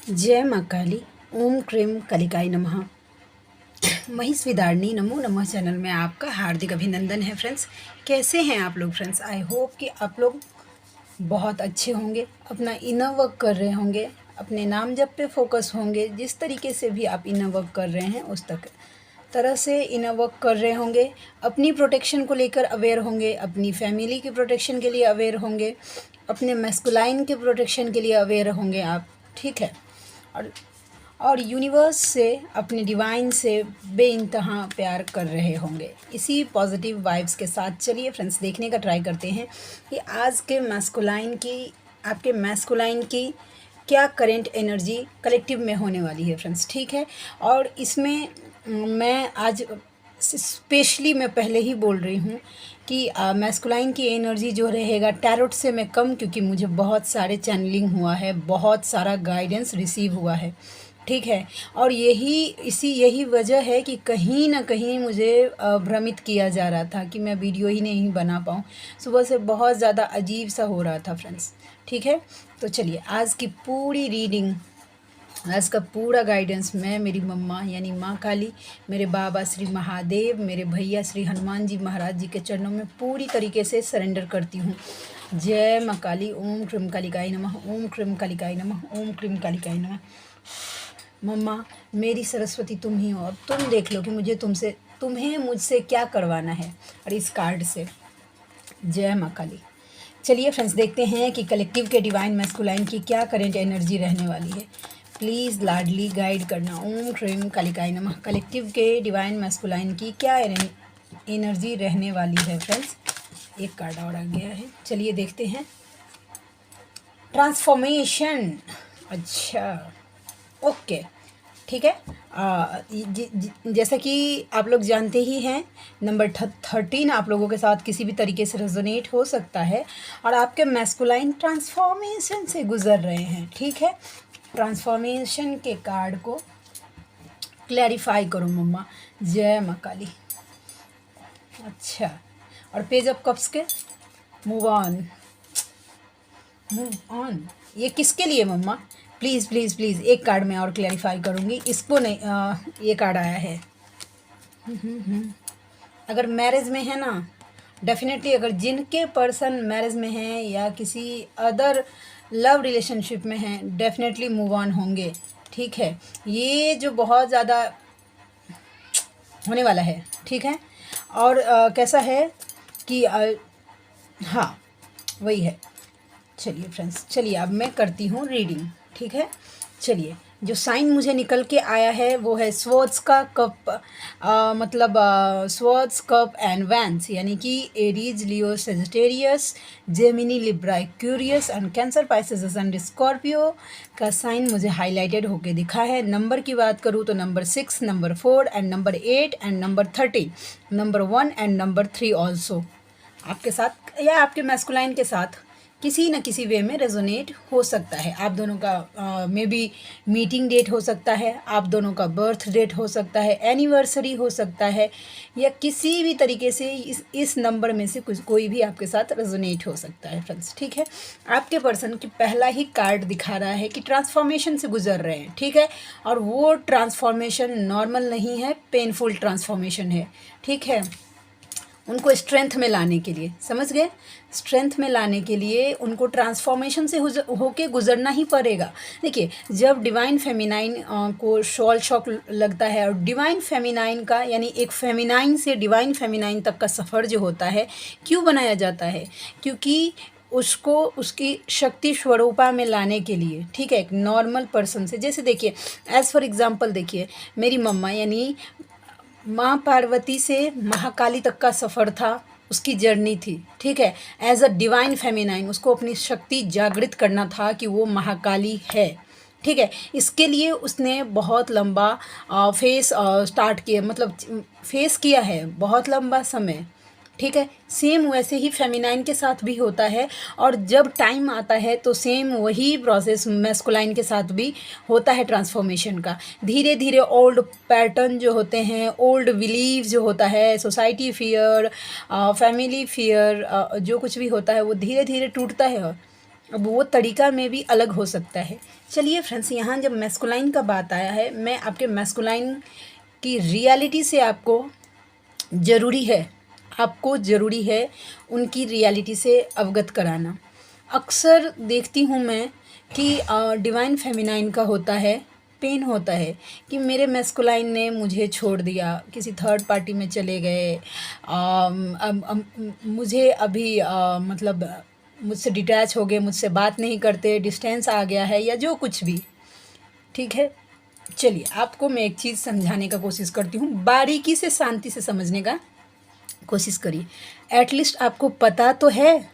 जय माँ काली। ओम क्रीम कालिकाय नमः। महेश विदारणी नमो नमः चैनल में आपका हार्दिक अभिनंदन है फ्रेंड्स। कैसे हैं आप लोग फ्रेंड्स? आई होप कि आप लोग बहुत अच्छे होंगे, अपना इनर वर्क कर रहे होंगे, अपने नाम जप पे फोकस होंगे। जिस तरीके से भी आप इनर वर्क कर रहे हैं उस तरह से इनर वर्क कर रहे होंगे। अपनी प्रोटेक्शन को लेकर अवेयर होंगे, अपनी फैमिली की प्रोटेक्शन के लिए अवेयर होंगे, अपने मैस्कुलाइन के प्रोटेक्शन के लिए अवेयर होंगे आप, ठीक है। और यूनिवर्स से, अपने डिवाइन से बेइंतहा प्यार कर रहे होंगे। इसी पॉजिटिव वाइब्स के साथ चलिए फ्रेंड्स देखने का ट्राई करते हैं कि आज के मैस्कुलाइन की, आपके मैस्कुलाइन की क्या करेंट एनर्जी कलेक्टिव में होने वाली है फ्रेंड्स, ठीक है। और इसमें मैं आज स्पेशली मैं पहले ही बोल रही हूँ कि मैस्कुलाइन की एनर्जी जो रहेगा टैरोट से मैं कम, क्योंकि मुझे बहुत सारे चैनलिंग हुआ है, बहुत सारा गाइडेंस रिसीव हुआ है, ठीक है। और यही वजह है कि कहीं ना कहीं मुझे भ्रमित किया जा रहा था कि मैं वीडियो ही नहीं बना पाऊँ। सुबह से बहुत ज़्यादा अजीब सा हो रहा था फ्रेंड्स, ठीक है। तो चलिए आज की पूरी रीडिंग, आज का पूरा गाइडेंस मैं, मेरी मम्मा यानी माँ काली, मेरे बाबा श्री महादेव, मेरे भैया श्री हनुमान जी महाराज जी के चरणों में पूरी तरीके से सरेंडर करती हूँ। जय माँ काली। ओम क्रीम कालिकाय नमः। ओम क्रीम कालिकाय नमः। ओम क्रीम कालिकाय नमः। मम्मा मेरी सरस्वती तुम ही हो, अब तुम देख लो कि तुम्हें मुझसे क्या करवाना है। और इस कार्ड से जय माँ काली। चलिए फ्रेंड्स देखते हैं कि कलेक्टिव के डिवाइन मैस्कुलाइन की क्या करेंट एनर्जी रहने वाली है। प्लीज़ लाडली गाइड करना। ओम क्रीम कालिकाय नमः। कलेक्टिव के डिवाइन मैस्कुलाइन की क्या एनर्जी रहने वाली है फ्रेंड्स। एक कार्ड और आ गया है, चलिए देखते हैं। ट्रांसफॉर्मेशन, अच्छा ओके, ठीक है। जैसा कि आप लोग जानते ही हैं, नंबर 13 आप लोगों के साथ किसी भी तरीके से रेजोनेट हो सकता है और आपके मैस्कुलाइन ट्रांसफॉर्मेशन से गुजर रहे हैं, ठीक है। ट्रांसफॉर्मेशन के कार्ड को क्लैरिफाई करो मम्मा। जय माँ काली। अच्छा, और पेज ऑफ कप्स के मूव ऑन, मूव ऑन, ये किसके लिए मम्मा? प्लीज़ प्लीज़ प्लीज़ एक कार्ड मैं और क्लैरिफाई करूँगी, इसको नहीं। ये कार्ड आया है, अगर मैरिज में है ना, डेफिनेटली अगर जिनके पर्सन मैरिज में हैं या किसी अदर लव रिलेशनशिप में हैं, डेफिनेटली मूव ऑन होंगे, ठीक है। ये जो बहुत ज़्यादा होने वाला है, ठीक है। और कैसा है कि हाँ वही है। चलिए फ्रेंड्स, चलिए अब मैं करती हूँ रीडिंग, ठीक है। चलिए, जो साइन मुझे निकल के आया है वो है स्वॉर्ड्स का कप, मतलब स्वॉर्ड्स कप एंड वैंस, यानी कि Aries, Leo, Sagittarius, Gemini, Libra, Aquarius and cancer, Pisces and Scorpio का साइन मुझे हाईलाइटेड होके दिखा है। नंबर की बात करूँ तो number 6, number 4 and number 8 and number 13, number 1 and number 3 also आपके साथ या आपके मैस्कुलाइन के साथ किसी न किसी वे में रेजोनेट हो सकता है। आप दोनों का मे बी मीटिंग डेट हो सकता है, आप दोनों का बर्थ डेट हो सकता है, एनिवर्सरी हो सकता है, या किसी भी तरीके से इस नंबर में से कोई भी आपके साथ रेजोनेट हो सकता है फ्रेंड्स, ठीक है। आपके पर्सन की पहला ही कार्ड दिखा रहा है कि ट्रांसफॉर्मेशन से गुजर रहे हैं, ठीक है। और वो ट्रांसफॉर्मेशन नॉर्मल नहीं है, पेनफुल ट्रांसफॉर्मेशन है, ठीक है। उनको स्ट्रेंथ में लाने के लिए, समझ गए, स्ट्रेंथ में लाने के लिए उनको ट्रांसफॉर्मेशन से होके गुजरना ही पड़ेगा। देखिए, जब डिवाइन फेमिनाइन को शॉल शॉक लगता है, और डिवाइन फेमिनाइन का यानी एक फेमिनाइन से डिवाइन फेमिनाइन तक का सफ़र जो होता है, क्यों बनाया जाता है? क्योंकि उसको उसकी शक्ति स्वरूपा में लाने के लिए, ठीक है। एक नॉर्मल पर्सन से, जैसे देखिए एज़ फॉर एग्ज़ाम्पल, देखिए मेरी मम्मा यानी माँ पार्वती से महाकाली तक का सफ़र था, उसकी जर्नी थी, ठीक है। एज अ डिवाइन फेमिनाइन उसको अपनी शक्ति जागृत करना था कि वो महाकाली है, ठीक है। इसके लिए उसने बहुत लंबा फेस स्टार्ट किया, मतलब फेस किया है बहुत लंबा समय, ठीक है। सेम वैसे ही फेमिनाइन के साथ भी होता है, और जब टाइम आता है तो सेम वही प्रोसेस मैस्कुलाइन के साथ भी होता है ट्रांसफॉर्मेशन का। धीरे धीरे ओल्ड पैटर्न जो होते हैं, ओल्ड बिलीव जो होता है, सोसाइटी फियर, फैमिली फियर, जो कुछ भी होता है वो धीरे धीरे टूटता है, अब वो तरीका में भी अलग हो सकता है। चलिए फ्रेंड्स, यहाँ जब मैस्कुलाइन का बात आया है, मैं आपके मैस्कुलाइन की रियलिटी से ज़रूरी है उनकी रियलिटी से अवगत कराना। अक्सर देखती हूँ मैं कि डिवाइन फेमिनाइन का होता है, पेन होता है कि मेरे मैस्कुलाइन ने मुझे छोड़ दिया, किसी थर्ड पार्टी में चले गए, मुझे अभी मतलब मुझसे डिटैच हो गए, मुझसे बात नहीं करते, डिस्टेंस आ गया है या जो कुछ भी। ठीक है, चलिए आपको मैं एक चीज़ समझाने का कोशिश करती हूँ, बारीकी से शांति से समझने का कोशिश करिए। एटलीस्ट आपको पता तो है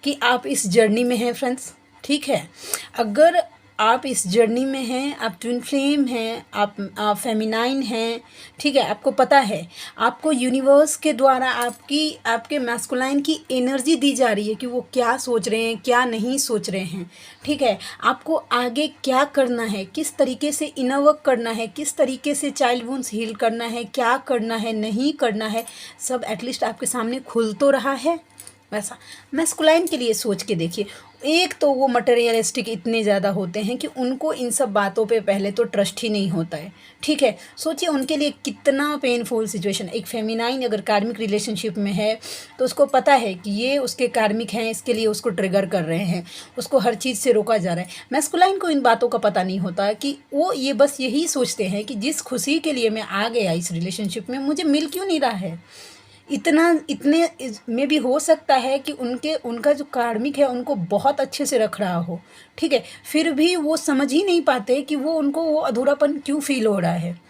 कि आप इस जर्नी में हैं फ्रेंड्स। ठीक है, अगर आप इस जर्नी में हैं, आप ट्विन फ्लेम हैं, आप फेमिनाइन हैं, ठीक है, आपको पता है, आपको यूनिवर्स के द्वारा आपके मैस्कुलाइन की एनर्जी दी जा रही है कि वो क्या सोच रहे हैं, क्या नहीं सोच रहे हैं। ठीक है, आपको आगे क्या करना है, किस तरीके से इनर वर्क करना है, किस तरीके से चाइल्ड वुंड्स हील करना है, क्या करना है, नहीं करना है, सब एटलीस्ट आपके सामने खुल तो रहा है। वैसा मैस्कुलाइन के लिए सोच के देखिए। एक तो वो मटेरियलिस्टिक इतने ज़्यादा होते हैं कि उनको इन सब बातों पे पहले तो ट्रस्ट ही नहीं होता है। ठीक है, सोचिए उनके लिए कितना पेनफुल सिचुएशन। एक फेमिनाइन अगर कार्मिक रिलेशनशिप में है तो उसको पता है कि ये उसके कार्मिक हैं, इसके लिए उसको ट्रिगर कर रहे हैं, उसको हर चीज़ से रोका जा रहा है। मैस्कुलाइन को इन बातों का पता नहीं होता कि वो ये बस यही सोचते हैं कि जिस खुशी के लिए मैं आ गया इस रिलेशनशिप में, मुझे मिल क्यों नहीं रहा है। इतने में भी हो सकता है कि उनका जो कार्मिक है उनको बहुत अच्छे से रख रहा हो। ठीक है, फिर भी वो समझ ही नहीं पाते कि उनको वो अधूरापन क्यों फील हो रहा है।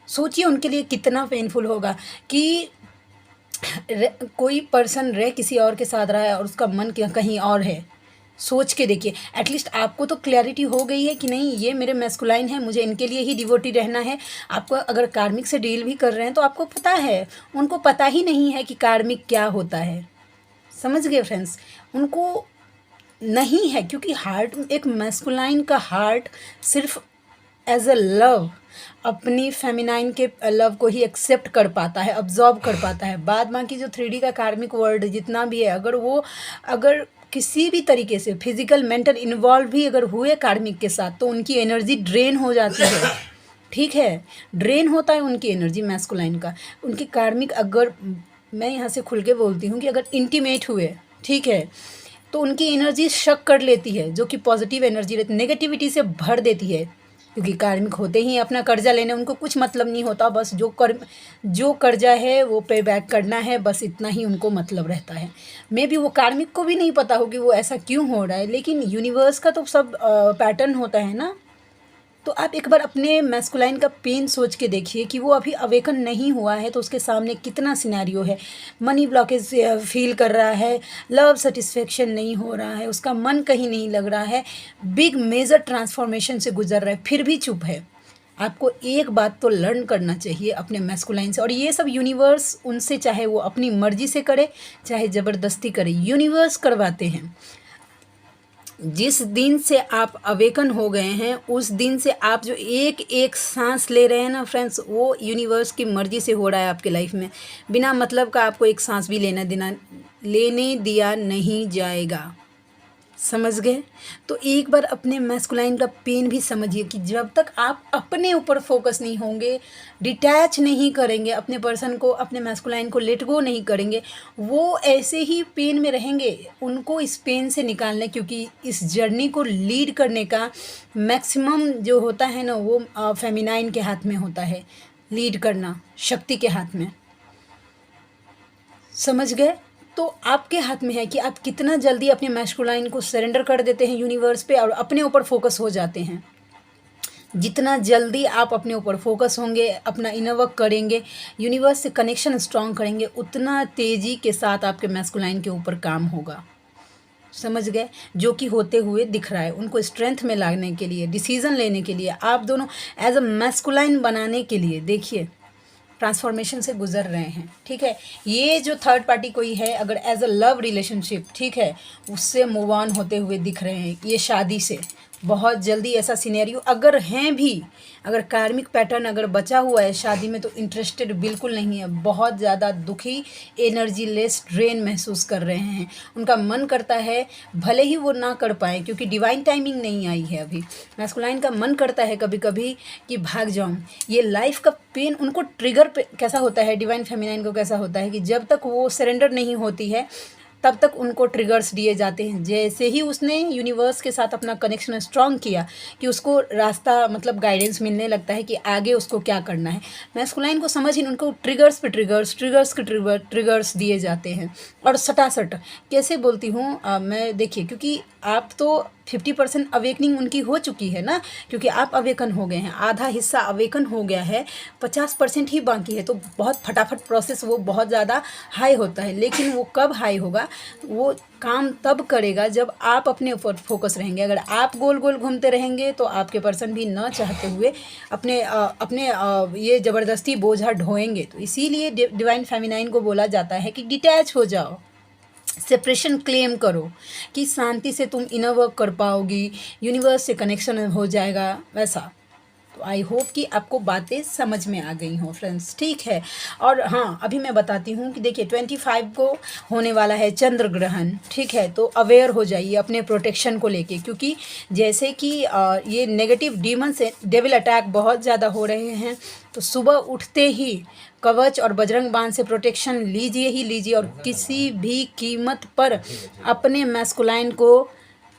सोचिए उनके लिए कितना पेनफुल होगा कि कोई पर्सन रह किसी और के साथ रहा है और उसका मन कहीं और है। सोच के देखिए, एटलीस्ट आपको तो क्लैरिटी हो गई है कि नहीं, ये मेरे मैस्कुलाइन है, मुझे इनके लिए ही डिवोटी रहना है। आपको अगर कार्मिक से डील भी कर रहे हैं तो आपको पता है, उनको पता ही नहीं है कि कार्मिक क्या होता है। समझ गए फ्रेंड्स, उनको नहीं है, क्योंकि हार्ट, एक मैस्कुलाइन का हार्ट सिर्फ एज अ लव अपनी फेमिनाइन के लव को ही एक्सेप्ट कर पाता है, अब्जॉर्ब कर पाता है। बाद बाकी जो 3D का कार्मिक वर्ल्ड जितना भी है, अगर किसी भी तरीके से फिजिकल मेंटल इन्वॉल्व भी अगर हुए कार्मिक के साथ तो उनकी एनर्जी ड्रेन हो जाती है। ठीक है, ड्रेन होता है उनकी एनर्जी मैस्कुलाइन का। उनकी कार्मिक, अगर मैं यहाँ से खुल के बोलती हूँ कि अगर इंटीमेट हुए, ठीक है, तो उनकी एनर्जी शक कर लेती है, जो कि पॉजिटिव एनर्जी रहती, नेगेटिविटी से भर देती है। क्योंकि कार्मिक होते ही अपना कर्जा लेने, उनको कुछ मतलब नहीं होता, बस जो कर्जा है वो पे बैक करना है, बस इतना ही उनको मतलब रहता है। मे बी वो कार्मिक को भी नहीं पता हो कि वो ऐसा क्यों हो रहा है, लेकिन यूनिवर्स का तो सब पैटर्न होता है ना। तो आप एक बार अपने मैस्कुलाइन का पेन सोच के देखिए कि वो अभी अवेकन नहीं हुआ है तो उसके सामने कितना सिनेरियो है। मनी ब्लॉकेज फील कर रहा है, लव सेटिस्फेक्शन नहीं हो रहा है, उसका मन कहीं नहीं लग रहा है, बिग मेजर ट्रांसफॉर्मेशन से गुजर रहा है, फिर भी चुप है। आपको एक बात तो लर्न करना चाहिए अपने मैस्कुलाइन से, और ये सब यूनिवर्स उनसे, चाहे वो अपनी मर्जी से करे चाहे ज़बरदस्ती करे, यूनिवर्स करवाते हैं। जिस दिन से आप अवेकन हो गए हैं उस दिन से आप जो एक एक सांस ले रहे हैं ना फ्रेंड्स, वो यूनिवर्स की मर्ज़ी से हो रहा है आपके लाइफ में। बिना मतलब का आपको एक सांस भी लेने दिया नहीं जाएगा। समझ गए? तो एक बार अपने मैस्कुलाइन का पेन भी समझिए कि जब तक आप अपने ऊपर फोकस नहीं होंगे, डिटैच नहीं करेंगे अपने पर्सन को, अपने मैस्कुलाइन को लेट गो नहीं करेंगे, वो ऐसे ही पेन में रहेंगे। उनको इस पेन से निकालने, क्योंकि इस जर्नी को लीड करने का मैक्सिमम जो होता है ना, वो फेमिनाइन के हाथ में होता है, लीड करना शक्ति के हाथ में। समझ गए? तो आपके हाथ में है कि आप कितना जल्दी अपने मैस्कुलाइन को सरेंडर कर देते हैं यूनिवर्स पे और अपने ऊपर फोकस हो जाते हैं। जितना जल्दी आप अपने ऊपर फोकस होंगे, अपना इनर वर्क करेंगे, यूनिवर्स से कनेक्शन स्ट्रॉन्ग करेंगे, उतना तेज़ी के साथ आपके मैस्कुलाइन के ऊपर काम होगा। समझ गए? जो कि होते हुए दिख रहा है। उनको स्ट्रेंथ में लाने के लिए, डिसीज़न लेने के लिए, आप दोनों एज अ मैस्कुलाइन बनाने के लिए देखिए ट्रांसफॉर्मेशन से गुजर रहे हैं। ठीक है, ये जो थर्ड पार्टी कोई है, अगर एज अ लव रिलेशनशिप, ठीक है, उससे मूव ऑन होते हुए दिख रहे हैं, ये शादी से, बहुत जल्दी ऐसा सिनेरियो अगर हैं भी, अगर कार्मिक पैटर्न अगर बचा हुआ है शादी में तो इंटरेस्टेड बिल्कुल नहीं है, बहुत ज़्यादा दुखी, एनर्जी लेस, ड्रेन महसूस कर रहे हैं। उनका मन करता है भले ही वो ना कर पाए क्योंकि डिवाइन टाइमिंग नहीं आई है अभी, मैस्कुलाइन का मन करता है कभी कभी कि भाग जाऊं। ये लाइफ का पेन उनको ट्रिगर पे कैसा होता है, डिवाइन फेमिनाइन को कैसा होता है कि जब तक वो सरेंडर नहीं होती है तब तक उनको ट्रिगर्स दिए जाते हैं। जैसे ही उसने यूनिवर्स के साथ अपना कनेक्शन स्ट्रॉन्ग किया कि उसको रास्ता मतलब गाइडेंस मिलने लगता है कि आगे उसको क्या करना है, मैस्कुलाइन को समझ ही उनको ट्रिगर्स पे ट्रिगर्स के ट्रिगर्स दिए जाते हैं। और सटासट कैसे बोलती हूँ मैं, देखिए क्योंकि आप तो 50% अवेकनिंग उनकी हो चुकी है ना, क्योंकि आप अवेकन हो गए हैं, आधा हिस्सा अवेकन हो गया है, 50% ही बाकी है। तो बहुत फटाफट प्रोसेस वो बहुत ज़्यादा हाई होता है, लेकिन वो कब हाई होगा, वो काम तब करेगा जब आप अपने ऊपर फोकस रहेंगे। अगर आप गोल गोल घूमते रहेंगे तो आपके पर्सन भी न चाहते हुए अपने ये ज़बरदस्ती बोझा ढोएंगे। तो इसीलिए डिवाइन फेमिनाइन को बोला जाता है कि डिटैच हो जाओ, सेपरेशन क्लेम करो कि शांति से तुम इनर वर्क कर पाओगी, यूनिवर्स से कनेक्शन हो जाएगा वैसा। तो आई होप कि आपको बातें समझ में आ गई हों फ्रेंड्स, ठीक है। और हाँ, अभी मैं बताती हूँ कि देखिए 25 को होने वाला है चंद्र ग्रहण, ठीक है। तो अवेयर हो जाइए अपने प्रोटेक्शन को लेके, क्योंकि जैसे कि ये नेगेटिव डीमन से डेविल अटैक बहुत ज़्यादा हो रहे हैं। तो सुबह उठते ही कवच और बजरंग बाण से प्रोटेक्शन लीजिए ही लीजिए, और किसी भी कीमत पर अपने मैस्कुलाइन को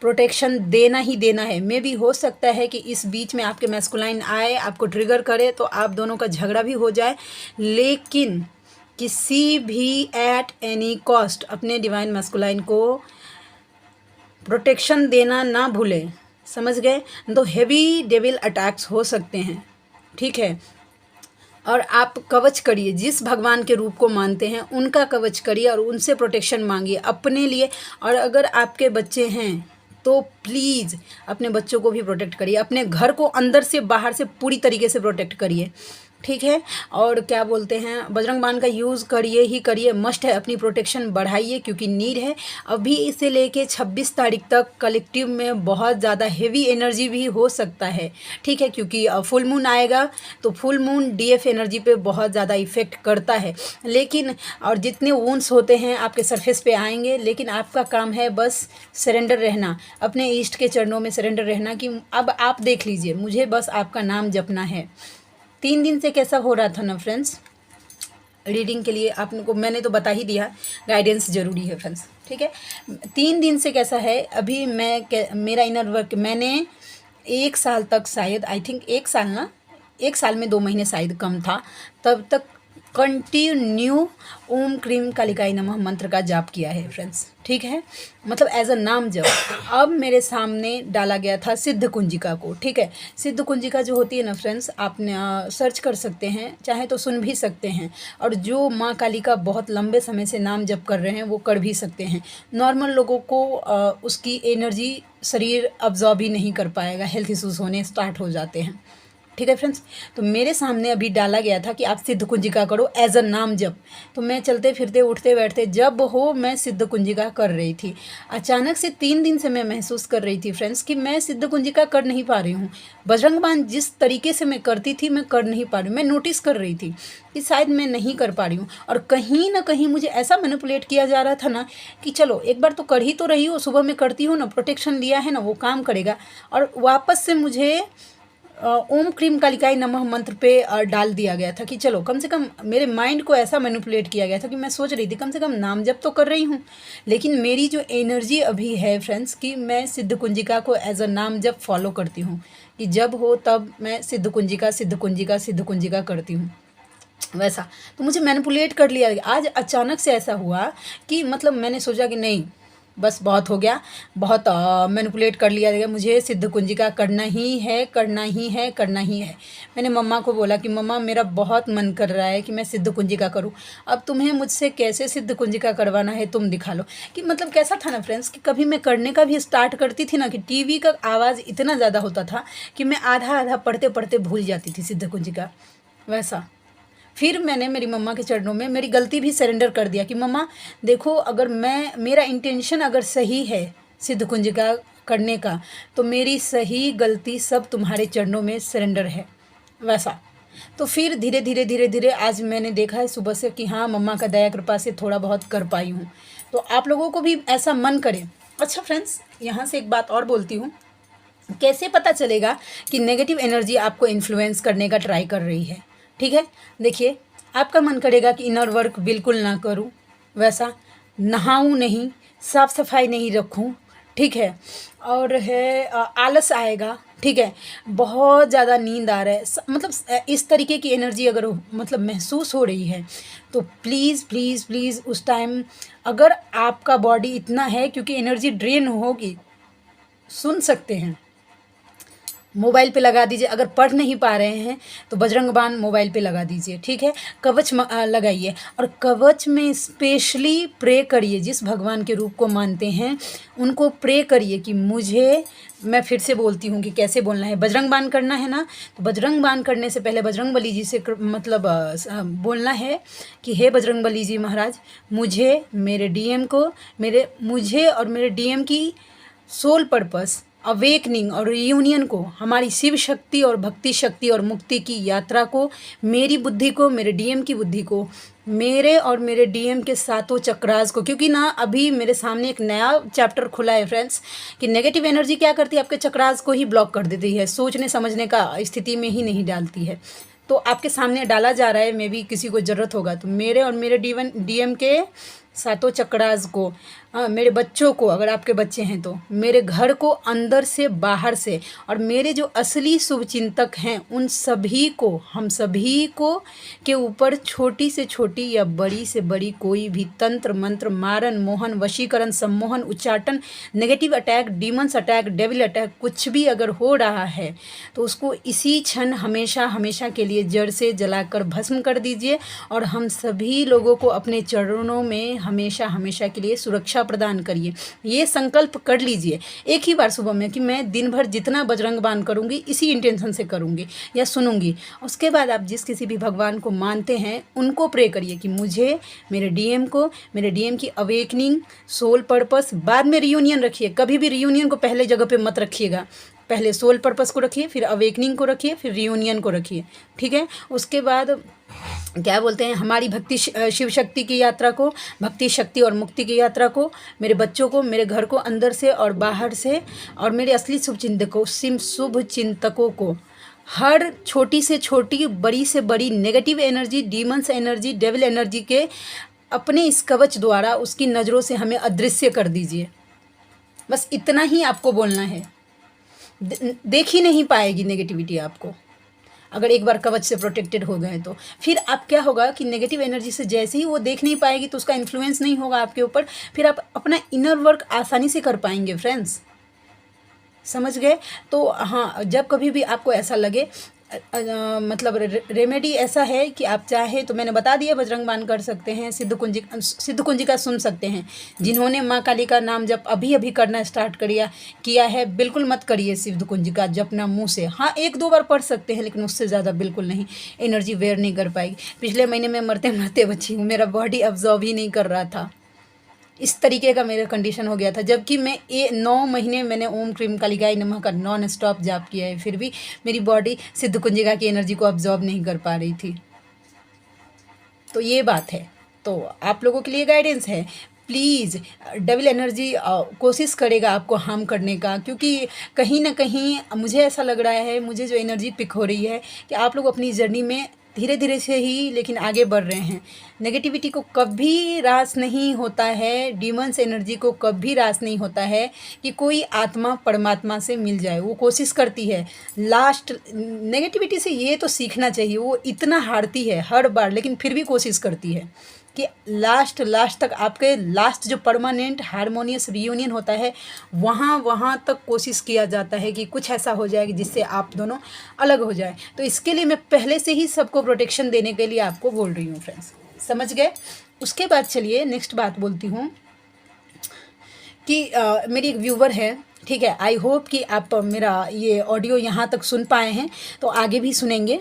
प्रोटेक्शन देना ही देना है। मे भी हो सकता है कि इस बीच में आपके मैस्कुलाइन आए, आपको ट्रिगर करे, तो आप दोनों का झगड़ा भी हो जाए, लेकिन किसी भी एट एनी कॉस्ट अपने डिवाइन मैस्कुलाइन को प्रोटेक्शन देना ना भूलें, समझ गए। तो हेवी डेविल अटैक्स हो सकते हैं, ठीक है। और आप कवच करिए, जिस भगवान के रूप को मानते हैं उनका कवच करिए और उनसे प्रोटेक्शन मांगिए अपने लिए। और अगर आपके बच्चे हैं तो प्लीज़ अपने बच्चों को भी प्रोटेक्ट करिए, अपने घर को अंदर से बाहर से पूरी तरीके से प्रोटेक्ट करिए, ठीक है। और क्या बोलते हैं, बजरंग बाण का यूज़ करिए ही करिए, मस्ट है, अपनी प्रोटेक्शन बढ़ाइए क्योंकि नीड है। अभी इसे लेके 26 तारीख तक कलेक्टिव में बहुत ज़्यादा हेवी एनर्जी भी हो सकता है, ठीक है, क्योंकि फुल मून आएगा तो फुल मून डीएफ एनर्जी पे बहुत ज़्यादा इफ़ेक्ट करता है। लेकिन और जितने वुंड्स होते हैं आपके सरफेस पे आएंगे, लेकिन आपका काम है बस सरेंडर रहना, अपने ईष्ट के चरणों में सरेंडर रहना कि अब आप देख लीजिए, मुझे बस आपका नाम जपना है। 3 दिन से कैसा हो रहा था ना फ्रेंड्स, रीडिंग के लिए आपको मैंने तो बता ही दिया, गाइडेंस ज़रूरी है फ्रेंड्स, ठीक है। 3 दिन से कैसा है, अभी मेरा इनर वर्क मैंने 1 साल तक, शायद आई थिंक 1 साल ना, 1 साल में 2 महीने शायद कम था, तब तक कंटिन्यू ओम क्रीम कालिकाई नमः मंत्र का जाप किया है फ्रेंड्स, ठीक है, मतलब एज अ नाम जप। अब मेरे सामने डाला गया था सिद्ध कुंजिका को, ठीक है। सिद्ध कुंजिका जो होती है ना फ्रेंड्स, आप सर्च कर सकते हैं, चाहे तो सुन भी सकते हैं, और जो माँ काली का बहुत लंबे समय से नाम जप कर रहे हैं वो कर भी सकते हैं। नॉर्मल लोगों को उसकी एनर्जी शरीर अब्जॉर्ब ही नहीं कर पाएगा, हेल्थ इश्यूज़ होने स्टार्ट हो जाते हैं, ठीक है फ्रेंड्स। तो मेरे सामने अभी डाला गया था कि आप सिद्ध कुंजिका करो एज अ नाम जप। तो मैं चलते फिरते उठते बैठते जब हो मैं सिद्ध कुंजिका कर रही थी। अचानक से 3 दिन से मैं महसूस कर रही थी फ्रेंड्स कि मैं सिद्ध कुंजिका कर नहीं पा रही हूँ। बजरंग बाण जिस तरीके से मैं करती थी मैं कर नहीं पा रही हूँ। मैं नोटिस कर रही थी कि शायद मैं नहीं कर पा रही हूँ, और कहीं ना कहीं मुझे ऐसा मैनिपुलेट किया जा रहा था ना कि चलो एक बार तो कर ही तो रही हो, सुबह में करती हूँ ना, प्रोटेक्शन लिया है ना, वो काम करेगा। और वापस से मुझे ओम क्रीम कालिकाई नमः मंत्र पे डाल दिया गया था कि चलो कम से कम, मेरे माइंड को ऐसा मैनिपुलेट किया गया था कि मैं सोच रही थी कम से कम नाम जप तो कर रही हूँ, लेकिन मेरी जो एनर्जी अभी है फ्रेंड्स कि मैं सिद्ध कुंजिका को एज अ नाम जप फॉलो करती हूँ, कि जब हो तब मैं सिद्ध कुंजिका सिद्ध कुंजिका सिद्ध कुंजिका करती हूँ वैसा। तो मुझे मैनिपुलेट कर लिया गया। आज अचानक से ऐसा हुआ कि मतलब मैंने सोचा कि नहीं बस बहुत हो गया, बहुत मैनिपुलेट कर लिया गया, मुझे सिद्ध कुंजिका करना ही है करना ही है करना ही है। मैंने मम्मा को बोला कि मम्मा मेरा बहुत मन कर रहा है कि मैं सिद्ध कुंजिका करूं, अब तुम्हें मुझसे कैसे सिद्ध कुंजिका करवाना है तुम दिखा लो। कि मतलब कैसा था ना फ्रेंड्स कि कभी मैं करने का भी स्टार्ट करती थी ना कि टीवी का आवाज़ इतना ज़्यादा होता था कि मैं आधा आधा पढ़ते पढ़ते भूल जाती थी सिद्ध कुंजिका वैसा। फिर मैंने मेरी मम्मा के चरणों में मेरी गलती भी सरेंडर कर दिया कि मम्मा देखो, अगर मेरा इंटेंशन अगर सही है सिद्ध कुंजिका करने का, तो मेरी सही गलती सब तुम्हारे चरणों में सरेंडर है वैसा। तो फिर धीरे धीरे धीरे धीरे आज मैंने देखा है सुबह से कि हाँ, मम्मा का दया कृपा से थोड़ा बहुत कर पाई हूँ। तो आप लोगों को भी ऐसा मन करे। अच्छा फ्रेंड्स, यहाँ से एक बात और बोलती हूँ, कैसे पता चलेगा कि नेगेटिव एनर्जी आपको इन्फ्लुएंस करने का ट्राई कर रही है? ठीक है, देखिए, आपका मन करेगा कि इनर वर्क बिल्कुल ना करूं, वैसा नहाऊं नहीं, साफ सफाई नहीं रखूं, ठीक है, और है आलस आएगा, ठीक है, बहुत ज़्यादा नींद आ रहा है, मतलब इस तरीके की एनर्जी अगर मतलब महसूस हो रही है, तो प्लीज़ प्लीज़ प्लीज़ उस टाइम, अगर आपका बॉडी इतना है, क्योंकि एनर्जी ड्रेन होगी, सुन सकते हैं, मोबाइल पे लगा दीजिए। अगर पढ़ नहीं पा रहे हैं तो बजरंग बाण मोबाइल पे लगा दीजिए, ठीक है, कवच लगाइए, और कवच में स्पेशली प्रे करिए, जिस भगवान के रूप को मानते हैं उनको प्रे करिए कि मुझे, मैं फिर से बोलती हूँ कि कैसे बोलना है, बजरंग बाण करना है ना, तो बजरंग बाण करने से पहले बजरंग बली जी से मतलब बोलना है कि हे बजरंग बली जी महाराज, मुझे, मेरे डीएम को, मुझे और मेरे डीएम की सोल पर्पस, अवेकनिंग और रियूनियन को, हमारी शिव शक्ति और भक्ति शक्ति और मुक्ति की यात्रा को, मेरी बुद्धि को, मेरे डीएम की बुद्धि को, मेरे और मेरे डीएम के सातों चक्रास को, क्योंकि ना अभी मेरे सामने एक नया चैप्टर खुला है फ्रेंड्स, कि नेगेटिव एनर्जी क्या करती है, आपके चक्रास को ही ब्लॉक कर देती है, सोचने समझने का स्थिति में ही नहीं डालती है। तो आपके सामने डाला जा रहा है, मे भी किसी को ज़रूरत होगा, तो मेरे और मेरे डीएम के सातों चक्रास को, मेरे बच्चों को, अगर आपके बच्चे हैं तो, मेरे घर को अंदर से बाहर से, और मेरे जो असली शुभचिंतक हैं उन सभी को, हम सभी को के ऊपर छोटी से छोटी या बड़ी से बड़ी कोई भी तंत्र मंत्र, मारन मोहन, वशीकरण, सम्मोहन, उच्चाटन, negative attack, demons attack, devil attack, कुछ भी अगर हो रहा है तो उसको इसी क्षण हमेशा हमेशा के लिए जड़ से जलाकर भस्म कर दीजिए, और हम सभी लोगों को अपने चरणों में हमेशा हमेशा के लिए सुरक्षा प्रदान करिए। ये संकल्प कर लीजिए एक ही बार सुबह में कि मैं दिन भर जितना बजरंग बाण करूंगी इसी इंटेंशन से करूंगी या सुनूंगी। उसके बाद आप जिस किसी भी भगवान को मानते हैं उनको प्रे करिए कि मुझे, मेरे डीएम को, मेरे डीएम की अवेकनिंग, सोल पर्पस, बाद में रियूनियन रखिए, कभी भी रियूनियन को पहले जगह पे मत रखिएगा, पहले सोल पर्पस को रखिए, फिर अवेकनिंग को रखिए, फिर रियूनियन को रखिए, ठीक है। उसके बाद क्या बोलते हैं, हमारी भक्ति शिव शक्ति की यात्रा को, भक्ति शक्ति और मुक्ति की यात्रा को, मेरे बच्चों को, मेरे घर को अंदर से और बाहर से, और मेरे असली शुभ चिंतकों को, हर छोटी से छोटी, बड़ी से बड़ी negative energy, demons energy, devil energy के अपने इस कवच द्वारा उसकी नज़रों से हमें अदृश्य कर दीजिए। बस इतना ही आपको बोलना है। देख ही नहीं पाएगी नेगेटिविटी आपको, अगर एक बार कवच से प्रोटेक्टेड हो गए तो। फिर आप क्या होगा कि नेगेटिव एनर्जी से जैसे ही वो देख नहीं पाएगी तो उसका इन्फ्लुएंस नहीं होगा आपके ऊपर, फिर आप अपना इनर वर्क आसानी से कर पाएंगे फ्रेंड्स, समझ गए। तो हाँ, जब कभी भी आपको ऐसा लगे, मतलब रेमेडी ऐसा है कि आप चाहे तो मैंने बता दिया, बजरंग बाण कर सकते हैं, सिद्ध कुंजिका सुन सकते हैं। जिन्होंने माँ काली का नाम जब अभी अभी करना स्टार्ट किया है, बिल्कुल मत करिए सिद्ध कुंजिका जपना मुंह से। हाँ, 1-2 बार पढ़ सकते हैं, लेकिन उससे ज़्यादा बिल्कुल नहीं, एनर्जी वेयर नहीं कर पाएगी। पिछले महीने में मरते मरते बची हूँ, मेरा बॉडी अब्जॉर्ब ही नहीं कर रहा था, इस तरीके का मेरा कंडीशन हो गया था, जबकि मैं 9 महीने मैंने ओम क्रीम कालिकाई नमः का नॉन स्टॉप जाप किया है, फिर भी मेरी बॉडी सिद्ध कुंजिका की एनर्जी को अब्जॉर्ब नहीं कर पा रही थी। तो ये बात है, तो आप लोगों के लिए गाइडेंस है। प्लीज़, डेविल एनर्जी कोशिश करेगा आपको हार्म करने का, क्योंकि कहीं ना कहीं मुझे ऐसा लग रहा है, मुझे जो एनर्जी पिक हो रही है कि आप लोग अपनी जर्नी में धीरे धीरे से ही लेकिन आगे बढ़ रहे हैं। नेगेटिविटी को कभी रास नहीं होता है, डीमंस एनर्जी को कभी रास नहीं होता है कि कोई आत्मा परमात्मा से मिल जाए, वो कोशिश करती है। लास्ट नेगेटिविटी से ये तो सीखना चाहिए, वो इतना हारती है हर बार, लेकिन फिर भी कोशिश करती है कि लास्ट तक आपके लास्ट जो परमानेंट हारमोनियस रियूनियन होता है, वहाँ तक कोशिश किया जाता है कि कुछ ऐसा हो जाए जिससे आप दोनों अलग हो जाए। तो इसके लिए मैं पहले से ही सबको प्रोटेक्शन देने के लिए आपको बोल रही हूँ फ्रेंड्स, समझ गए। उसके बाद चलिए नेक्स्ट बात बोलती हूँ कि मेरी एक व्यूवर है, ठीक है, आई होप कि आप मेरा ये ऑडियो यहाँ तक सुन पाए हैं, तो आगे भी सुनेंगे।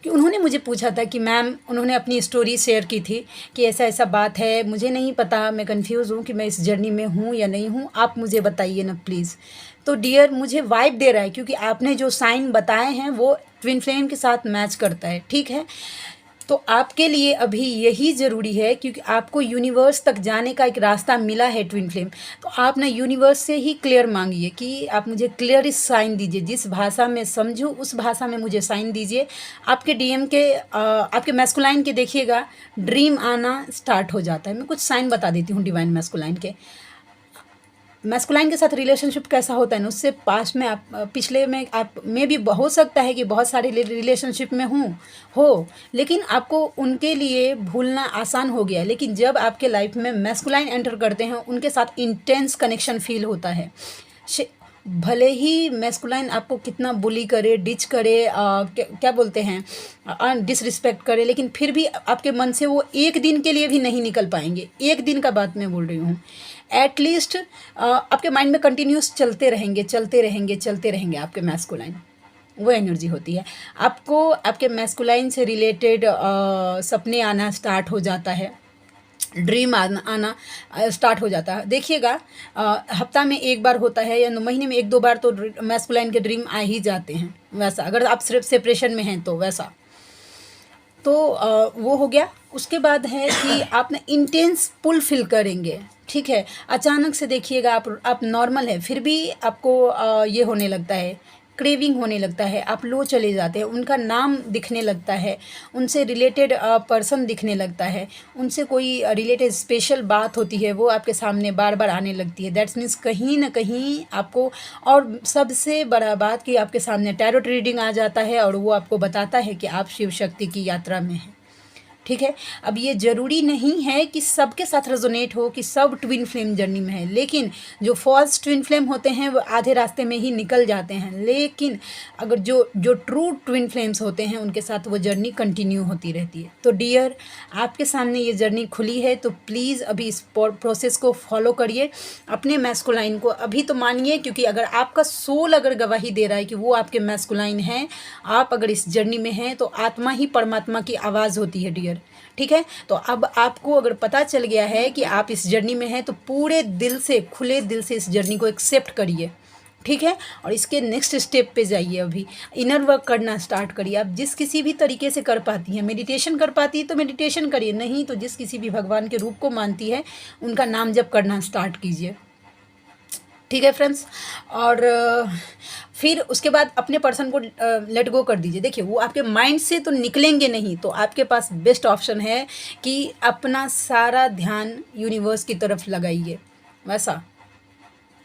कि उन्होंने मुझे पूछा था कि मैम, उन्होंने अपनी स्टोरी शेयर की थी कि ऐसा ऐसा बात है, मुझे नहीं पता, मैं कंफ्यूज हूँ कि मैं इस जर्नी में हूँ या नहीं हूँ, आप मुझे बताइए ना प्लीज़। तो डियर, मुझे वाइब दे रहा है क्योंकि आपने जो साइन बताए हैं वो ट्विन फ्लेम के साथ मैच करता है, ठीक है। तो आपके लिए अभी यही ज़रूरी है क्योंकि आपको यूनिवर्स तक जाने का एक रास्ता मिला है ट्विन फ्लेम। तो आप ना यूनिवर्स से ही क्लियर मांगिए कि आप मुझे क्लियर साइन दीजिए, जिस भाषा में समझूं उस भाषा में मुझे साइन दीजिए। आपके डीएम के आपके मैस्कुलाइन के देखिएगा ड्रीम आना स्टार्ट हो जाता है। मैं कुछ साइन बता देती हूँ डिवाइन मैस्कुलाइन के। मैस्कुलाइन के साथ रिलेशनशिप कैसा होता है ना, उससे पास्ट में आप पिछले में आप में भी हो सकता है कि बहुत सारे रिलेशनशिप में हो, लेकिन आपको उनके लिए भूलना आसान हो गया है। लेकिन जब आपके लाइफ में मैस्कुलाइन एंटर करते हैं, उनके साथ इंटेंस कनेक्शन फील होता है। भले ही मैस्कुलाइन आपको कितना बुली करे, डिच करे, क्या बोलते हैं, डिसरिस्पेक्ट करे, लेकिन फिर भी आपके मन से वो एक दिन के लिए भी नहीं निकल पाएंगे। एक दिन का बात मैं बोल रही हूँ। एटलीस्ट आपके माइंड में कंटिन्यूस चलते रहेंगे आपके मैस्कुलाइन। वो एनर्जी होती है। आपको आपके मैस्कुलाइन से रिलेटेड सपने आना स्टार्ट हो जाता है, ड्रीम आना स्टार्ट हो जाता है। देखिएगा, हफ्ता में एक बार होता है या महीने में एक दो बार तो मैस्कुलाइन के ड्रीम आ ही जाते हैं। वैसा अगर आप सिर्फ सेपरेशन में हैं तो वैसा तो वो हो गया। उसके बाद है कि आप ना इंटेंस पुल फिल करेंगे, ठीक है। अचानक से देखिएगा आप नॉर्मल है, फिर भी आपको ये होने लगता है, क्रेविंग होने लगता है, आप लो चले जाते हैं, उनका नाम दिखने लगता है, उनसे रिलेटेड पर्सन दिखने लगता है, उनसे कोई रिलेटेड स्पेशल बात होती है वो आपके सामने बार बार आने लगती है। दैट्स मीन्स कहीं ना कहीं आपको, और सबसे बड़ा बात कि आपके सामने टैरोट रीडिंग आ जाता है और वो आपको बताता है कि आप शिव शक्ति की यात्रा में हैं, ठीक है। अब ये ज़रूरी नहीं है कि सबके साथ रेजोनेट हो कि सब ट्विन फ्लेम जर्नी में है, लेकिन जो फॉल्स ट्विन फ्लेम होते हैं वो आधे रास्ते में ही निकल जाते हैं। लेकिन अगर जो ट्रू ट्विन फ्लेम्स होते हैं उनके साथ वो जर्नी कंटिन्यू होती रहती है। तो डियर, आपके सामने ये जर्नी खुली है, तो प्लीज़ अभी इस प्रोसेस को फॉलो करिए। अपने मैस्कुलाइन को अभी तो मानिए, क्योंकि अगर आपका सोल अगर गवाही दे रहा है कि वो आपके मैस्कुलाइन हैं, आप अगर इस जर्नी में हैं, तो आत्मा ही परमात्मा की आवाज़ होती है डियर, ठीक है। तो अब आपको अगर पता चल गया है कि आप इस जर्नी में हैं, तो पूरे दिल से, खुले दिल से इस जर्नी को एक्सेप्ट करिए, ठीक है। और इसके नेक्स्ट स्टेप पे जाइए। अभी इनर वर्क करना स्टार्ट करिए। आप जिस किसी भी तरीके से कर पाती हैं, मेडिटेशन कर पाती है तो मेडिटेशन करिए, नहीं तो जिस किसी भी भगवान के रूप को मानती है उनका नाम जप करना स्टार्ट कीजिए, ठीक है फ्रेंड्स। और फिर उसके बाद अपने पर्सन को लेट गो कर दीजिए। देखिए, वो आपके माइंड से तो निकलेंगे नहीं, तो आपके पास बेस्ट ऑप्शन है कि अपना सारा ध्यान यूनिवर्स की तरफ लगाइए वैसा।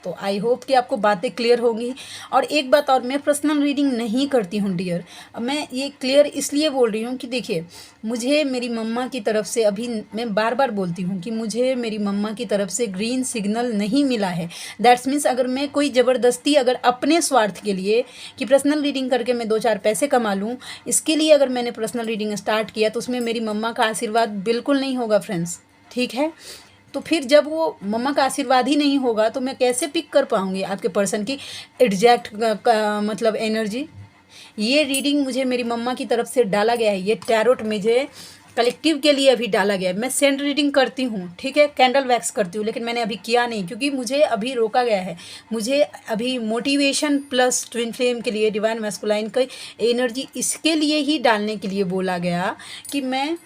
तो आई होप कि आपको बातें क्लियर होंगी। और एक बात और, मैं पर्सनल रीडिंग नहीं करती हूँ डियर। मैं ये क्लियर इसलिए बोल रही हूँ कि देखिए, मुझे मेरी मम्मा की तरफ से, अभी मैं बार बार बोलती हूँ कि मुझे मेरी मम्मा की तरफ से ग्रीन सिग्नल नहीं मिला है। दैट्स मीन्स अगर मैं कोई ज़बरदस्ती, अगर अपने स्वार्थ के लिए कि पर्सनल रीडिंग करके मैं 2-4 पैसे कमा लूँ, इसके लिए अगर मैंने पर्सनल रीडिंग स्टार्ट किया, तो उसमें मेरी मम्मा का आशीर्वाद बिल्कुल नहीं होगा फ्रेंड्स, ठीक है। तो फिर जब वो मम्मा का आशीर्वाद ही नहीं होगा तो मैं कैसे पिक कर पाऊँगी आपके पर्सन की एग्जैक्ट मतलब एनर्जी। ये रीडिंग मुझे मेरी मम्मा की तरफ से डाला गया है, ये टैरोट मुझे कलेक्टिव के लिए अभी डाला गया है। मैं सेंड रीडिंग करती हूँ, ठीक है, कैंडल वैक्स करती हूँ, लेकिन मैंने अभी किया नहीं क्योंकि मुझे अभी रोका गया है। मुझे अभी मोटिवेशन प्लस ट्विन फ्लेम के लिए डिवाइन मैस्कुलाइन की एनर्जी इसके लिए ही डालने के लिए बोला गया कि मैं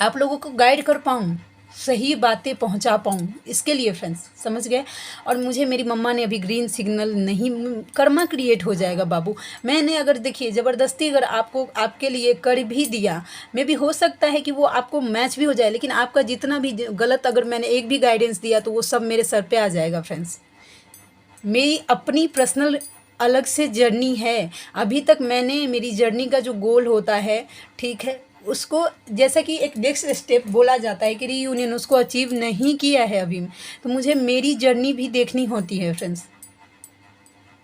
आप लोगों को गाइड कर पाऊँ, सही बातें पहुंचा पाऊँ, इसके लिए फ्रेंड्स, समझ गए। और मुझे मेरी मम्मा ने अभी ग्रीन सिग्नल नहीं, कर्मा क्रिएट हो जाएगा बाबू। मैंने अगर देखिए ज़बरदस्ती अगर आपको आपके लिए कर भी दिया, मे भी हो सकता है कि वो आपको मैच भी हो जाए, लेकिन आपका जितना भी गलत अगर मैंने एक भी गाइडेंस दिया तो वो सब मेरे सर पे आ जाएगा फ्रेंड्स। मेरी अपनी पर्सनल अलग से जर्नी है। अभी तक मैंने मेरी जर्नी का जो गोल होता है, ठीक है, उसको जैसा कि एक नेक्स्ट स्टेप बोला जाता है कि रीयूनियन, उसको अचीव नहीं किया है अभी। तो मुझे मेरी जर्नी भी देखनी होती है फ्रेंड्स,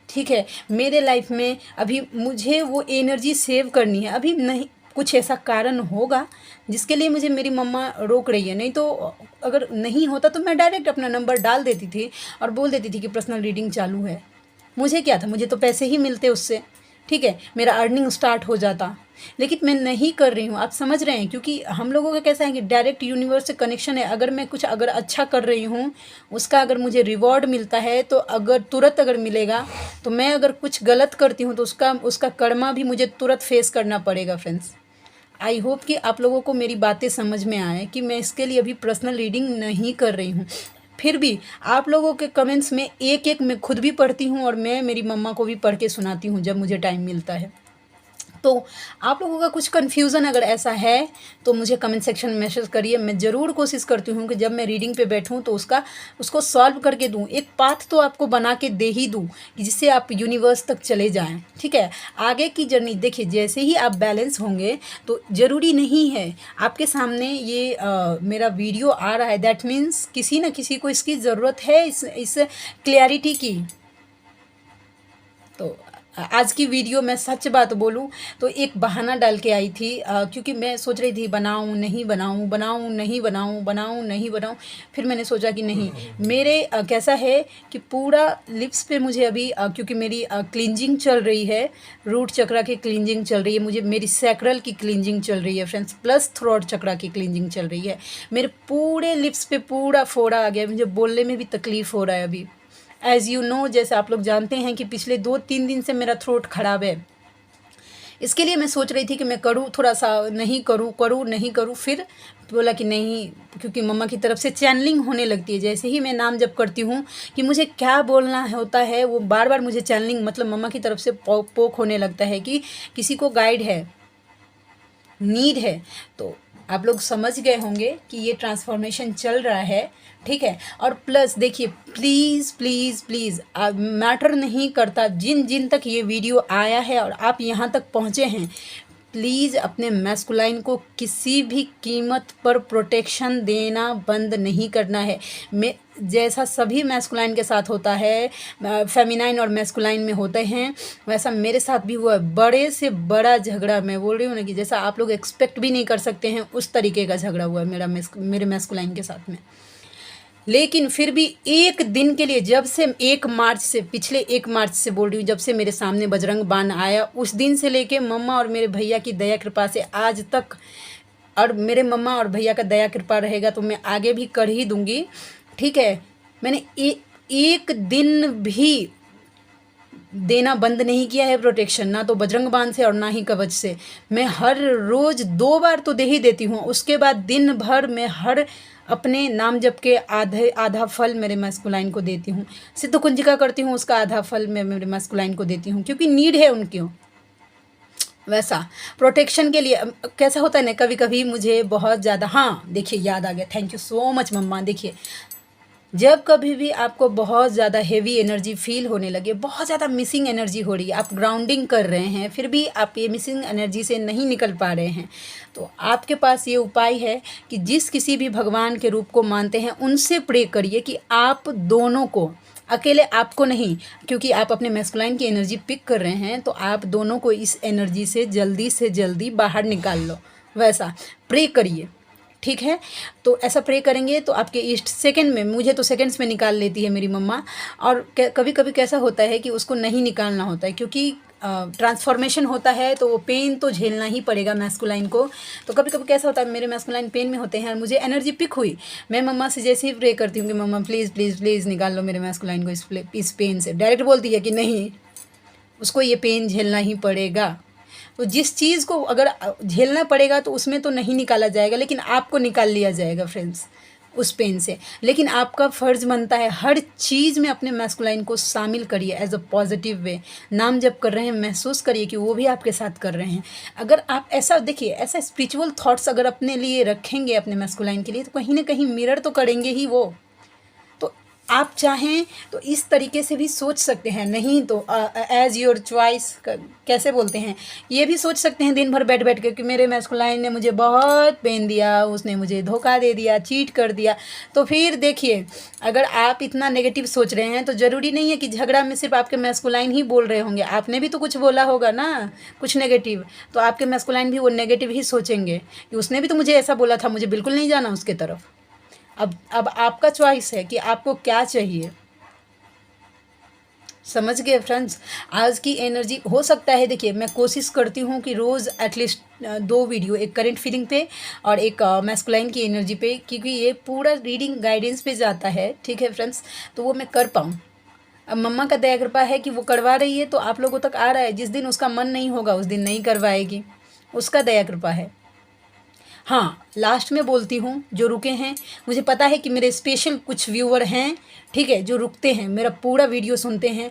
ठीक है। मेरे लाइफ में अभी मुझे वो एनर्जी सेव करनी है। अभी नहीं, कुछ ऐसा कारण होगा जिसके लिए मुझे मेरी मम्मा रोक रही है, नहीं तो अगर नहीं होता तो मैं डायरेक्ट अपना नंबर डाल देती थी और बोल देती थी कि पर्सनल रीडिंग चालू है। मुझे क्या था, मुझे तो पैसे ही मिलते उससे, ठीक है, मेरा अर्निंग स्टार्ट हो जाता। लेकिन मैं नहीं कर रही हूँ, आप समझ रहे हैं, क्योंकि हम लोगों का कैसा है कि डायरेक्ट यूनिवर्स से कनेक्शन है। अगर मैं कुछ अगर अच्छा कर रही हूँ, उसका अगर मुझे रिवॉर्ड मिलता है तो अगर तुरंत अगर मिलेगा, तो मैं अगर कुछ गलत करती हूँ तो उसका कर्मा भी मुझे तुरंत फेस करना पड़ेगा फ्रेंड्स। आई होप कि आप लोगों को मेरी बातें समझ में आए कि मैं इसके लिए अभी पर्सनल रीडिंग नहीं कर रही हूँ। फिर भी आप लोगों के कमेंट्स में एक एक मैं खुद भी पढ़ती हूँ और मैं मेरी मम्मा को भी पढ़ के सुनाती हूँ जब मुझे टाइम मिलता है। तो आप लोगों का कुछ कन्फ्यूज़न अगर ऐसा है तो मुझे कमेंट सेक्शन में मैसेज करिए। मैं ज़रूर कोशिश करती हूँ कि जब मैं रीडिंग पे बैठूँ तो उसको सॉल्व करके दूँ, एक पाथ तो आपको बना के दे ही दूँ कि जिससे आप यूनिवर्स तक चले जाएँ। ठीक है, आगे की जर्नी देखिए, जैसे ही आप बैलेंस होंगे तो ज़रूरी नहीं है आपके सामने ये मेरा वीडियो आ रहा है, दैट मीन्स किसी न किसी को इसकी ज़रूरत है, इस क्लैरिटी की। तो आज की वीडियो मैं सच बात बोलूं तो एक बहाना डाल के आई थी, क्योंकि मैं सोच रही थी बनाऊं नहीं बनाऊं, बनाऊं नहीं बनाऊं, बनाऊं नहीं बनाऊं। फिर मैंने सोचा कि नहीं, मेरे कैसा है कि पूरा लिप्स पे मुझे अभी क्योंकि मेरी क्लींजिंग चल रही है, रूट चक्रा की क्लींजिंग चल रही है, मुझे मेरी सैक्रल की क्लींजिंग चल रही है फ्रेंड्स, प्लस थ्रोट चक्रा की क्लींजिंग चल रही है। मेरे पूरे लिप्स पे पूरा फोड़ा आ गया, मुझे बोलने में भी तकलीफ़ हो रहा है अभी। एज़ यू नो, जैसे आप लोग जानते हैं कि पिछले 2-3 दिन से मेरा थ्रोट ख़राब है। इसके लिए मैं सोच रही थी कि मैं करूँ थोड़ा सा, नहीं करूँ नहीं करूँ। फिर बोला कि नहीं, क्योंकि मम्मा की तरफ से चैनलिंग होने लगती है। जैसे ही मैं नाम जप करती हूँ कि मुझे क्या बोलना होता है, वो बार बार मुझे चैनलिंग मतलब मम्मा की तरफ से पोक होने लगता है कि किसी को गाइड है, नीड है। तो आप लोग समझ गए होंगे कि ये ट्रांसफॉर्मेशन चल रहा है। ठीक है, और प्लस देखिए, प्लीज़ प्लीज़ प्लीज़ मैटर नहीं करता जिन जिन तक ये वीडियो आया है और आप यहाँ तक पहुँचे हैं, प्लीज़ अपने मैस्कुलाइन को किसी भी कीमत पर प्रोटेक्शन देना बंद नहीं करना है। मैं जैसा सभी मैस्कुलाइन के साथ होता है, फेमिनाइन और मैस्कुलाइन में होते हैं, वैसा मेरे साथ भी हुआ है। बड़े से बड़ा झगड़ा, मैं बोल रही हूँ ना कि जैसा आप लोग एक्सपेक्ट भी नहीं कर सकते हैं, उस तरीके का झगड़ा हुआ है मेरे मैस्कुलाइन के साथ में। लेकिन फिर भी एक दिन के लिए, जब से 1 मार्च से, पिछले 1 मार्च से बोल रही हूँ, जब से मेरे सामने बजरंग बाण आया, उस दिन से लेके मम्मा और मेरे भैया की दया कृपा से आज तक, और मेरे मम्मा और भैया का दया कृपा रहेगा तो मैं आगे भी कर ही दूँगी। ठीक है, मैंने एक दिन भी देना बंद नहीं किया है प्रोटेक्शन, ना तो बजरंग बाण से और ना ही कवच से। मैं हर रोज़ 2 बार तो दे ही देती हूँ, उसके बाद दिन भर मैं हर अपने नाम जप के आधा फल मेरे मैस्कुलाइन को देती हूँ। सिद्ध कुंजिका करती हूँ, उसका आधा फल मैं मेरे मैस्कुलाइन को देती हूँ, क्योंकि नीड है उनकी। वैसा प्रोटेक्शन के लिए कैसा होता है ना, कभी कभी मुझे बहुत ज़्यादा, हाँ देखिए याद आ गया, थैंक यू सो मच मम्मा। देखिए, जब कभी भी आपको बहुत ज़्यादा हेवी एनर्जी फील होने लगे, बहुत ज़्यादा मिसिंग एनर्जी हो रही है, आप ग्राउंडिंग कर रहे हैं, फिर भी आप ये मिसिंग एनर्जी से नहीं निकल पा रहे हैं, तो आपके पास ये उपाय है कि जिस किसी भी भगवान के रूप को मानते हैं उनसे प्रे करिए कि आप दोनों को, अकेले आपको नहीं, क्योंकि आप अपने मैस्कुलाइन की एनर्जी पिक कर रहे हैं, तो आप दोनों को इस एनर्जी से जल्दी बाहर निकाल लो। वैसा प्रे करिए, ठीक है। तो ऐसा प्रे करेंगे तो आपके ईस्ट सेकंड में, मुझे तो सेकंड्स में निकाल लेती है मेरी मम्मा। और कभी कभी कैसा होता है कि उसको नहीं निकालना होता है, क्योंकि ट्रांसफॉर्मेशन होता है तो वो पेन तो झेलना ही पड़ेगा मैस्कुलाइन को। तो कभी कभी कैसा होता है, मेरे मैस्कुलाइन पेन में होते हैं और मुझे एनर्जी पिक हुई, मैं मम्मा से जैसे ही प्रे करती हूँ कि मम्मा प्लीज़ प्लीज़ प्लीज़ निकाल लो मेरे मैस्कुलाइन को इस पेन से, डायरेक्ट बोलती है कि नहीं, उसको ये पेन झेलना ही पड़ेगा। तो जिस चीज़ को अगर झेलना पड़ेगा तो उसमें तो नहीं निकाला जाएगा, लेकिन आपको निकाल लिया जाएगा फ्रेंड्स उस पेन से। लेकिन आपका फ़र्ज़ बनता है हर चीज़ में अपने मैस्कुलाइन को शामिल करिए एज अ पॉजिटिव वे। नाम जब कर रहे हैं महसूस करिए कि वो भी आपके साथ कर रहे हैं। अगर आप ऐसा देखिए, ऐसा स्पिरिचुअल थॉट्स अगर अपने लिए रखेंगे अपने मैस्कुलाइन के लिए, तो कहीं ना कहीं मिरर तो करेंगे ही वो। तो आप चाहें तो इस तरीके से भी सोच सकते हैं, नहीं तो एज़ योर चॉइस, कैसे बोलते हैं, ये भी सोच सकते हैं दिन भर बैठ बैठ के कि मेरे मैस्कुलाइन ने मुझे बहुत पेन दिया, उसने मुझे धोखा दे दिया, चीट कर दिया। तो फिर देखिए, अगर आप इतना नेगेटिव सोच रहे हैं तो ज़रूरी नहीं है कि झगड़ा में सिर्फ आपके मैस्कुलाइन ही बोल रहे होंगे, आपने भी तो कुछ बोला होगा ना, कुछ नेगेटिव, तो आपके मैस्कुलाइन भी वो नेगेटिव ही सोचेंगे कि उसने भी तो मुझे ऐसा बोला था, मुझे बिल्कुल नहीं जाना उसके तरफ। अब आपका चॉइस है कि आपको क्या चाहिए। समझ गए फ्रेंड्स। आज की एनर्जी हो सकता है, देखिए मैं कोशिश करती हूँ कि रोज़ एटलीस्ट 2 वीडियो, एक करंट फीलिंग पे और एक मैस्कुलाइन की एनर्जी पे, क्योंकि ये पूरा रीडिंग गाइडेंस पे जाता है, ठीक है फ्रेंड्स, तो वो मैं कर पाऊँ। अब मम्मा का दया कृपा है कि वो करवा रही है तो आप लोगों तक आ रहा है। जिस दिन उसका मन नहीं होगा उस दिन नहीं करवाएगी, उसका दया कृपा है। हाँ, लास्ट में बोलती हूँ, जो रुके हैं, मुझे पता है कि मेरे स्पेशल कुछ व्यूअर हैं, ठीक है, जो रुकते हैं, मेरा पूरा वीडियो सुनते हैं।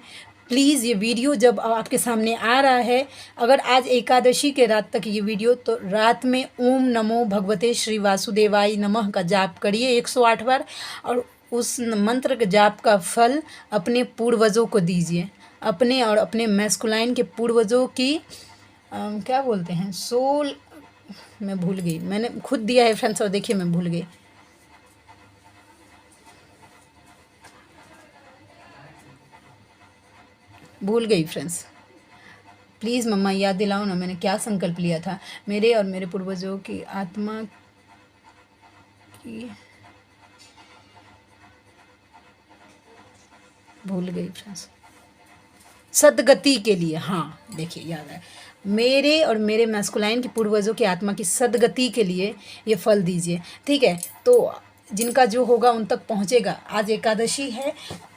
प्लीज़ ये वीडियो जब आपके सामने आ रहा है, अगर आज एकादशी के रात तक ये वीडियो, तो रात में ओम नमो भगवते श्री वासुदेवाय नमः का जाप करिए 108 बार, और उस मंत्र के जाप का फल अपने पूर्वजों को दीजिए, अपने और अपने मैस्कुलाइन के पूर्वजों की क्या बोलते हैं, सोल, मैं भूल गई, मैंने खुद दिया है फ्रेंड्स और देखिए मैं भूल गई। फ्रेंड्स, प्लीज़ मम्मा याद दिलाओ ना, मैंने क्या संकल्प लिया था, मेरे और मेरे पूर्वजों की आत्मा की, भूल गई फ्रेंड्स, सदगति के लिए। हाँ देखिए याद है, मेरे और मेरे मैस्कुलाइन की पूर्वजों की आत्मा की सदगति के लिए ये फल दीजिए, ठीक है। तो जिनका जो होगा उन तक पहुँचेगा। आज एकादशी है,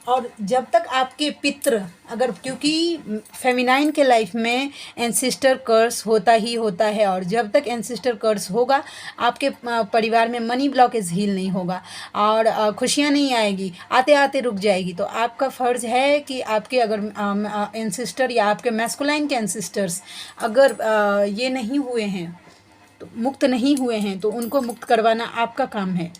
और जब तक आपके पितृ, अगर, क्योंकि फेमिनाइन के लाइफ में एंसिस्टर कर्स होता ही होता है, और जब तक एंसिस्टर कर्स होगा आपके परिवार में मनी ब्लॉकेज हील नहीं होगा, और खुशियाँ नहीं आएगी, आते आते रुक जाएगी। तो आपका फ़र्ज़ है कि आपके अगर एंसिस्टर या आपके मैस्कुलाइन के एंसिस्टर्स अगर ये नहीं हुए हैं, तो मुक्त नहीं हुए हैं, तो उनको मुक्त करवाना आपका काम है।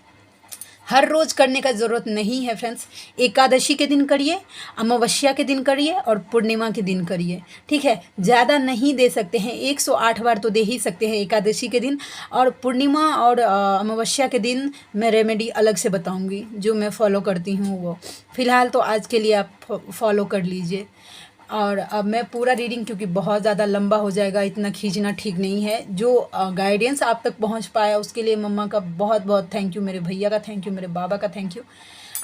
हर रोज़ करने का ज़रूरत नहीं है फ्रेंड्स। एकादशी के दिन करिए, अमावस्या के दिन करिए, और पूर्णिमा के दिन करिए, ठीक है। ज़्यादा नहीं दे सकते हैं, 108 बार तो दे ही सकते हैं एकादशी के दिन, और पूर्णिमा और अमावस्या के दिन मैं रेमेडी अलग से बताऊंगी जो मैं फ़ॉलो करती हूँ वो। फ़िलहाल तो आज के लिए आप फॉलो कर लीजिए। और अब मैं पूरा रीडिंग, क्योंकि बहुत ज़्यादा लंबा हो जाएगा, इतना खींचना ठीक नहीं है। जो गाइडेंस आप तक पहुंच पाया उसके लिए मम्मा का बहुत बहुत थैंक यू, मेरे भैया का थैंक यू, मेरे बाबा का थैंक यू।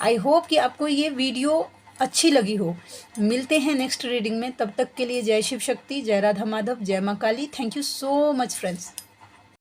आई होप कि आपको ये वीडियो अच्छी लगी हो। मिलते हैं नेक्स्ट रीडिंग में, तब तक के लिए जय शिव शक्ति, जय राधा माधव, जय माँ Kali. Thank you so much friends.